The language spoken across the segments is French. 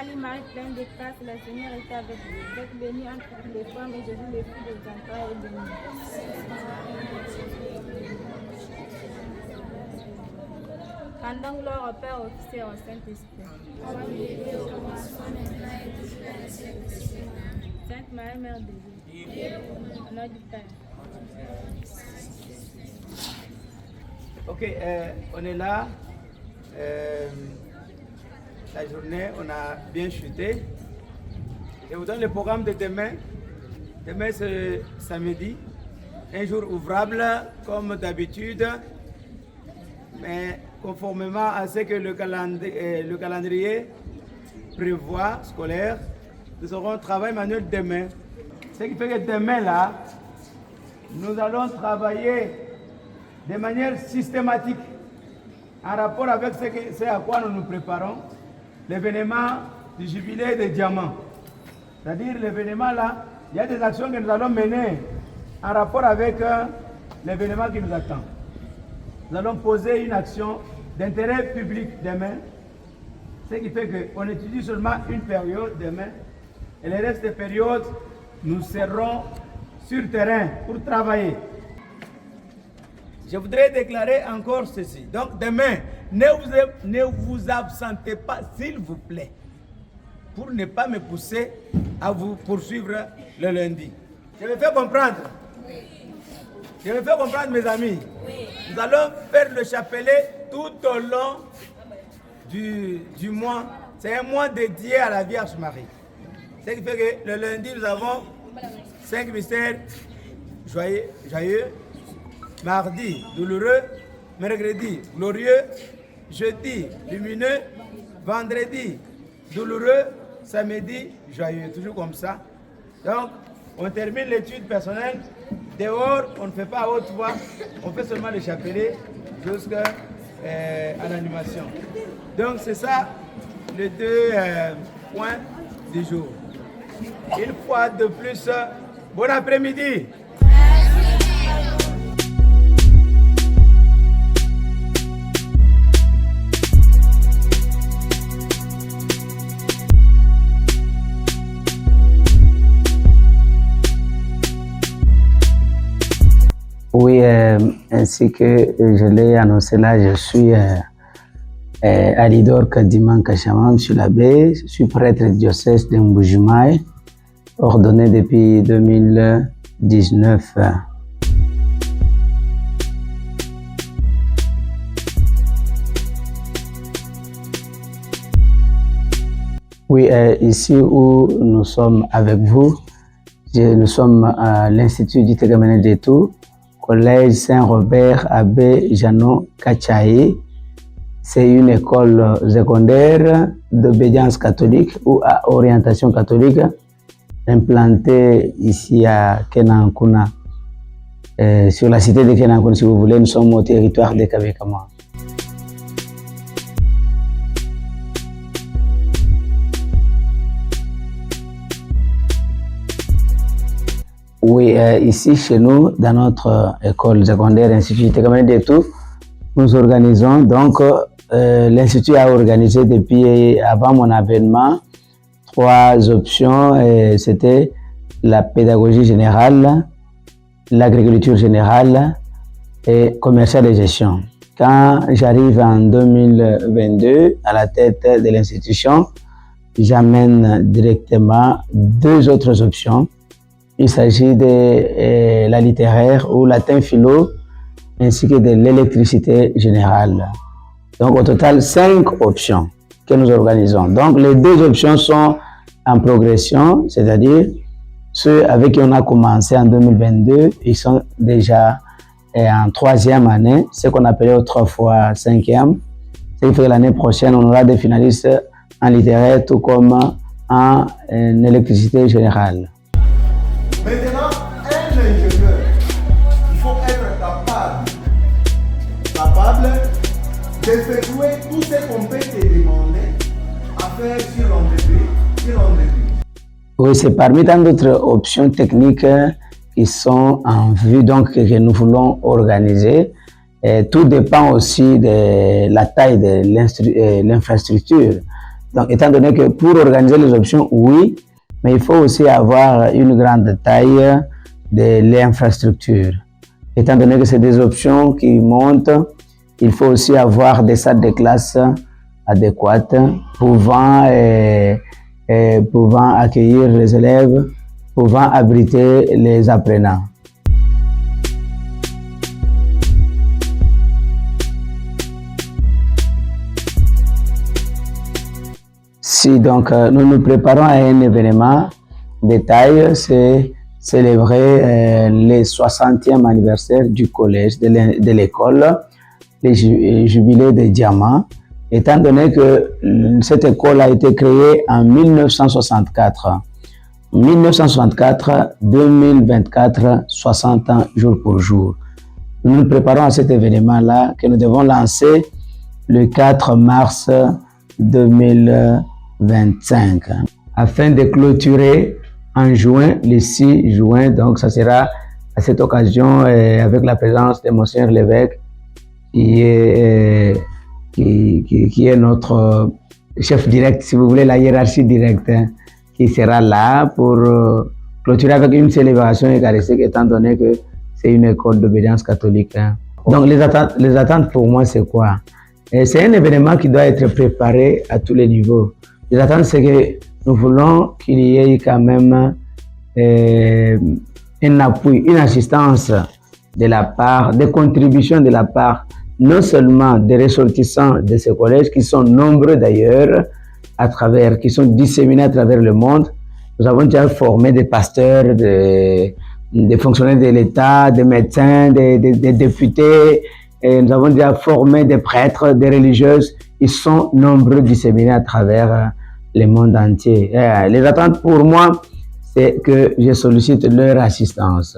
Marie, Marie pleine de grâce, le Seigneur est avec vous. Vous êtes bénie entre toutes les femmes et Jésus, le fruit de vos entrailles, est béni. Rendons gloire au Père, au Fils et au Saint-Esprit. Sainte Marie, Mère de Dieu, au nom du Père. Ok, on est là. La journée, on a bien chuté. Je vous donne le programme de demain. Demain, c'est samedi. Un jour ouvrable, comme d'habitude. Mais conformément à ce que le calendrier prévoit, scolaire, nous aurons travail manuel demain. Ce qui fait que demain, là, nous allons travailler de manière systématique en rapport avec ce à quoi nous nous préparons, l'événement du jubilé des diamants. C'est-à-dire l'événement là, il y a des actions que nous allons mener en rapport avec l'événement qui nous attend. Nous allons poser une action d'intérêt public demain, ce qui fait qu'on étudie seulement une période demain, et le reste des périodes, nous serons sur terrain pour travailler. Je voudrais déclarer encore ceci. Donc demain, ne vous absentez pas, s'il vous plaît, pour ne pas me pousser à vous poursuivre le lundi. Je me fais comprendre? Oui. Je me fais comprendre, mes amis? Oui. Nous allons faire le chapelet tout au long du mois. C'est un mois dédié à la Vierge Marie. Ce qui fait que le lundi, nous avons 5 mystères joyeux. Mardi, douloureux. Mercredi, glorieux. Jeudi, lumineux. Vendredi, douloureux. Samedi, joyeux. Toujours comme ça. Donc, on termine l'étude personnelle. Dehors, on ne fait pas à haute voix. On fait seulement le chapelet jusqu'à l'animation. Donc, c'est ça les deux points du jour. Une fois de plus, bon après-midi. Oui, ainsi que je l'ai annoncé là, je suis Alidor Kadiman Kachamam, je suis l'abbé, je suis prêtre du diocèse de Mbujimaï, ordonné depuis 2019. Oui, ici où nous sommes avec vous, nous sommes à l'Institut du Tégamene de Tout, Collège Saint-Robert Abbé Janon Kachaï. C'est une école secondaire d'obédience catholique ou à orientation catholique implantée ici à Kenankuna, sur la cité de Kenankuna si vous voulez. Nous sommes au territoire de Kabekama. Oui, ici chez nous, dans notre école secondaire, Institut Tégamene de Tout, nous organisons donc, l'Institut a organisé depuis avant mon avènement 3 options. C'était la pédagogie générale, l'agriculture générale et commercial et gestion. Quand j'arrive en 2022 à la tête de l'institution, j'amène directement 2 autres options. Il s'agit de la littéraire ou latin philo, ainsi que de l'électricité générale. Donc au total 5 options que nous organisons. Donc les 2 options sont en progression, c'est-à-dire ceux avec qui on a commencé en 2022, ils sont déjà en 3e année, ce qu'on appelait autrefois 5e. Ce qui fait que l'année prochaine, on aura des finalistes en littéraire tout comme en électricité générale. Maintenant, un ingénieur, il faut être capable d'effectuer tout ce qu'on peut te demander à faire sur l'entreprise. Oui, c'est parmi tant d'autres options techniques qui sont en vue, donc que nous voulons organiser. Et tout dépend aussi de la taille de l'infrastructure. Donc, étant donné que pour organiser les options, oui, mais il faut aussi avoir une grande taille de l'infrastructure. Étant donné que c'est des options qui montent, il faut aussi avoir des salles de classe adéquates pouvant accueillir les élèves, pouvant abriter les apprenants. Si donc nous nous préparons à un événement de taille, c'est célébrer le 60e anniversaire du collège, de l'école, le jubilé de diamants, étant donné que cette école a été créée en 1964. 1964, 2024, 60 ans jour pour jour. Nous nous préparons à cet événement-là que nous devons lancer le 4 mars 2025 afin de clôturer en juin, le 6 juin. Donc ça sera à cette occasion avec la présence de Monseigneur l'évêque qui est notre chef direct, si vous voulez, la hiérarchie directe, qui sera là pour clôturer avec une célébration eucharistique, étant donné que c'est une école d'obédience catholique. Donc les attentes pour moi, c'est quoi? C'est un événement qui doit être préparé à tous les niveaux. Les attentes, c'est que nous voulons qu'il y ait quand même un appui, une assistance de la part, des contributions de la part non seulement des ressortissants de ces collèges, qui sont nombreux d'ailleurs, qui sont disséminés à travers le monde. Nous avons déjà formé des pasteurs, des fonctionnaires de l'État, des médecins, des députés, et nous avons déjà formé des prêtres, des religieuses. Ils sont nombreux disséminés à travers le monde entier. Les attentes pour moi, c'est que je sollicite leur assistance.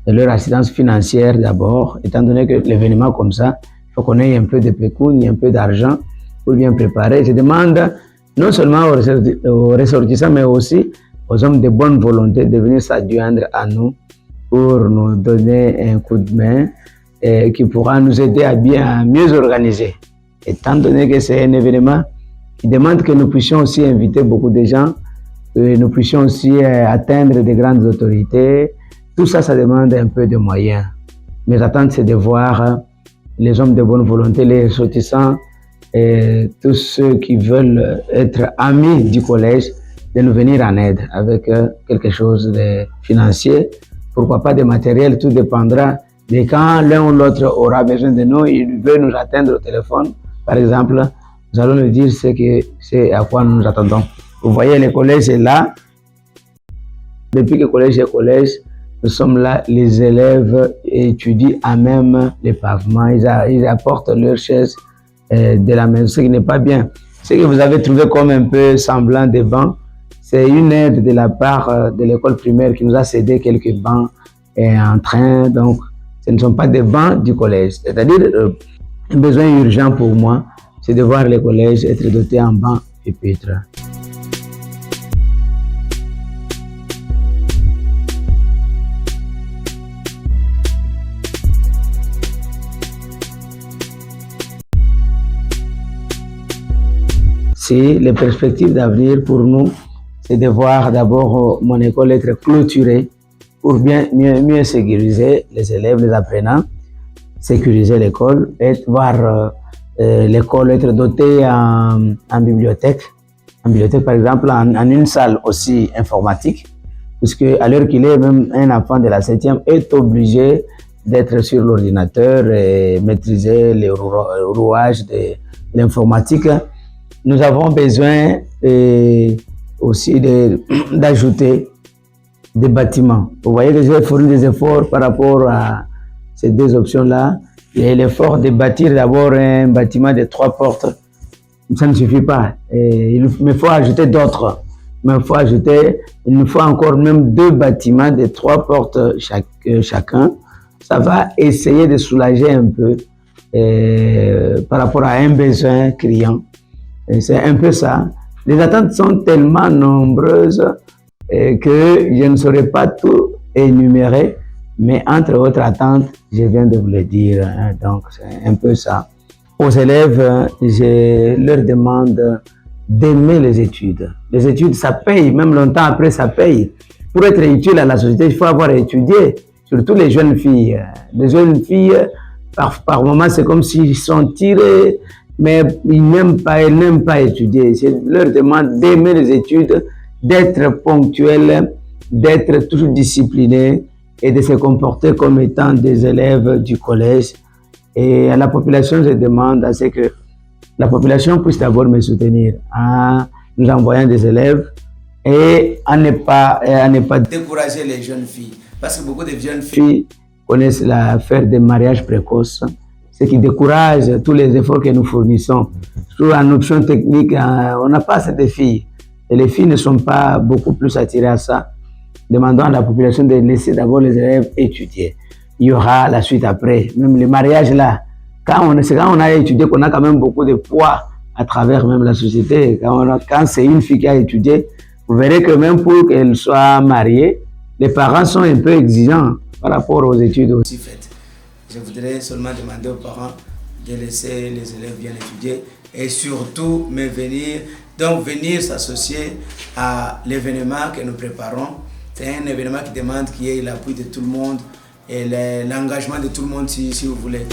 Et leur assistance financière d'abord, étant donné que l'événement comme ça, il faut qu'on ait un peu de pécule, un peu d'argent pour bien préparer. Je demande non seulement aux ressortissants, mais aussi aux hommes de bonne volonté de venir s'adjoindre à nous pour nous donner un coup de main et qui pourra nous aider à mieux organiser. Étant donné que c'est un événement qui demande que nous puissions aussi inviter beaucoup de gens, que nous puissions aussi atteindre des grandes autorités. Tout ça, ça demande un peu de moyens. Mes attentes, c'est de voir les hommes de bonne volonté, les ressortissants, et tous ceux qui veulent être amis du collège, de nous venir en aide avec quelque chose de financier, pourquoi pas de matériel, tout dépendra de quand l'un ou l'autre aura besoin de nous, il veut nous atteindre au téléphone, par exemple, nous allons lui dire c'est à quoi nous nous attendons. Vous voyez, le collège est là. Depuis que le collège est collège, nous sommes là, les élèves étudient à même les pavements, ils apportent leurs chaises de la maison, ce qui n'est pas bien. Ce que vous avez trouvé comme un peu semblant des bancs, c'est une aide de la part de l'école primaire qui nous a cédé quelques bancs en train, donc ce ne sont pas des bancs du collège. C'est-à-dire, un besoin urgent pour moi, c'est de voir le collège être doté en bancs et pupitres. Si les perspectives d'avenir pour nous, c'est de voir d'abord mon école être clôturée pour mieux sécuriser les élèves, les apprenants, sécuriser l'école et voir l'école être dotée en bibliothèque. En bibliothèque, par exemple, en une salle aussi informatique, puisque à l'heure qu'il est, même un enfant de la 7e est obligé d'être sur l'ordinateur et maîtriser les rouages de l'informatique. Nous avons besoin aussi d'ajouter des bâtiments. Vous voyez que j'ai fourni des efforts par rapport à ces deux options-là. Il y a l'effort de bâtir d'abord un bâtiment de 3 portes. Ça ne suffit pas. Il me faut ajouter d'autres. Il nous faut encore même 2 bâtiments de 3 portes chacun. Ça va essayer de soulager un peu par rapport à un besoin criant. C'est un peu ça. Les attentes sont tellement nombreuses que je ne saurais pas tout énumérer, mais entre autres attentes, je viens de vous le dire. Donc, c'est un peu ça. Aux élèves, je leur demande d'aimer les études. Les études, ça paye, même longtemps après, ça paye. Pour être utile à la société, il faut avoir étudié, surtout les jeunes filles. Les jeunes filles, par moments, c'est comme s'ils sont tirés, mais ils n'aiment pas étudier. Je leur demande d'aimer les études, d'être ponctuels, d'être toujours disciplinés et de se comporter comme étant des élèves du collège. Et à la population, je demande à ce que la population puisse d'abord me soutenir en nous envoyant des élèves et à ne pas décourager les jeunes filles. Parce que beaucoup de jeunes filles connaissent l'affaire des mariages précoces, ce qui décourage tous les efforts que nous fournissons. Surtout en option technique, on n'a pas assez de filles. Et les filles ne sont pas beaucoup plus attirées à ça. Demandons à la population de laisser d'abord les élèves étudier. Il y aura la suite après. Même les mariages là, quand on a étudié qu'on a quand même beaucoup de poids à travers même la société. Quand c'est une fille qui a étudié, vous verrez que même pour qu'elle soit mariée, les parents sont un peu exigeants par rapport aux études aussi faites. Je voudrais seulement demander aux parents de laisser les élèves bien étudier et surtout venir s'associer à l'événement que nous préparons. C'est un événement qui demande qu'il y ait l'appui de tout le monde et l'engagement de tout le monde si vous voulez.